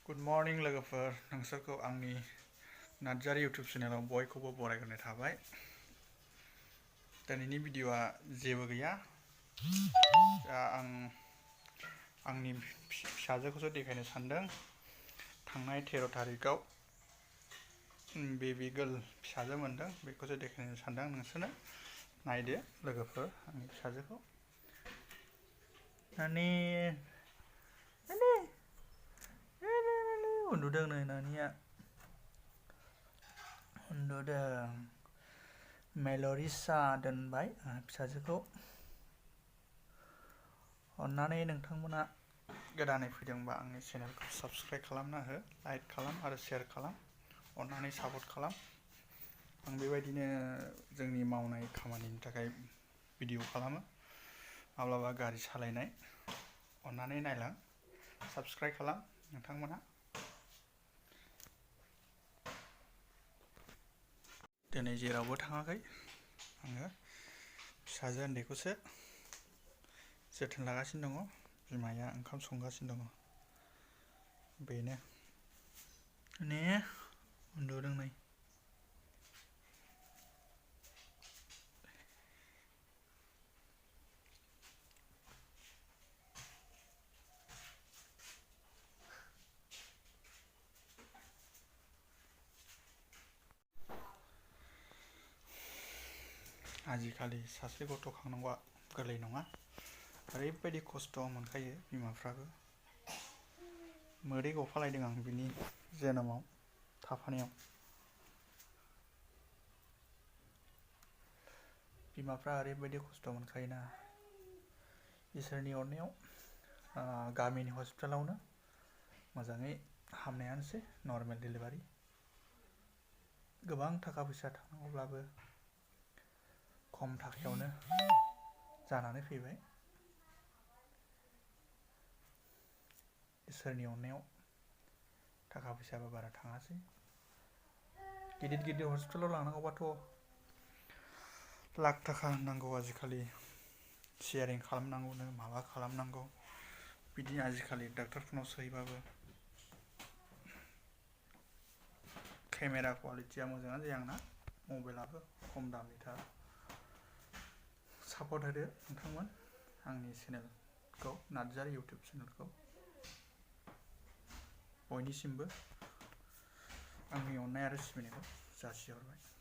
Good morning लोगोफोर नोंसोरखौ आंनि नार्जारी यूट्यूब चेनेलाव बयखौबो बरायग्रोनाय थाबाय। दिनैनि भिडिअ'आ जेबो गैया, दा आं आंनि फिसाजोखौसो देखायनो सानदों। थांनाय 13 तारिखआव बेबी गार्ल फिसाजो मोनदों, बेखौसो देखायनो सानदों नोंसोरनो। नायदो लोगोफोर आंनि फिसाजोखौ। नानि उन्दुदों नै नानिया उन्दुदों। मेलरिसा दोनबाय फिसाजोखौ। अन्नानै नोंथांमोना गोदानै फैदोंबा आंनि चेनेलखौ साबस्क्राइब खालामना हो, लाइक खालाम आरो शेयार खालाम। अन्नानै सापर्ट खालाम। आं बेबायदिनो जोंनि मावनाय खामानिनि थाखाय भिडिअ खालामो, माब्लाबा गारि सालायनाय। अन्नानै नायलां, साबस्क्राइब खालाम नोंथांमोना। दिनै जेरावबो थाङाखै आङो, फिसाजो उन्दैखौसो जोथोन लागासिनो दङ। बिमाया ओंखाम संगासिनो दङ। बेनो ने उन्दुदों नै। आजिखालि सासे गथ' खांनांगौआ गोरलै नङा। ओरैबायदि खस्थ' मोनखायो बिमाफ्राबो। मोदै गफालायदों आं बिनि जोनोमाव थाफानायाव। बिमाफ्रा ओरैबायदि खस्थ' मोनखायोना। इसोरनि अननायाव गामिनि हस्पिटालावनो मोजाङै हामनायानोसै, नर्मेल डिलिभारि। गोबां थाखा फैसा थांनांगौब्लाबो खम थाखायावनो जानानै फैबाय। इसोरनि अननायाव थाखा फैसाबो बारा थाङासै। गिदिर हस्पिटालाव लांनांगौबाथ' लाख थाखा नांगौ आजिखालि। सियारिं खालामनांगौनो माबा खालामनांगौ, बिदि आजिखालि डाक्टारफोरनाव सोहैबाबो। केमेरा क्वालिटिया मोजाङानो जाया आंना, मबाइलाबो खम दामिथार। सापर्ट होदो नोंथांमोन आंनि चेनेलखौ, नार्जारी यूट्यूब चेनेलखौ। बयनिसिमबो आंनि अननाय आरो सिबिनायखौ जासिहरबाय।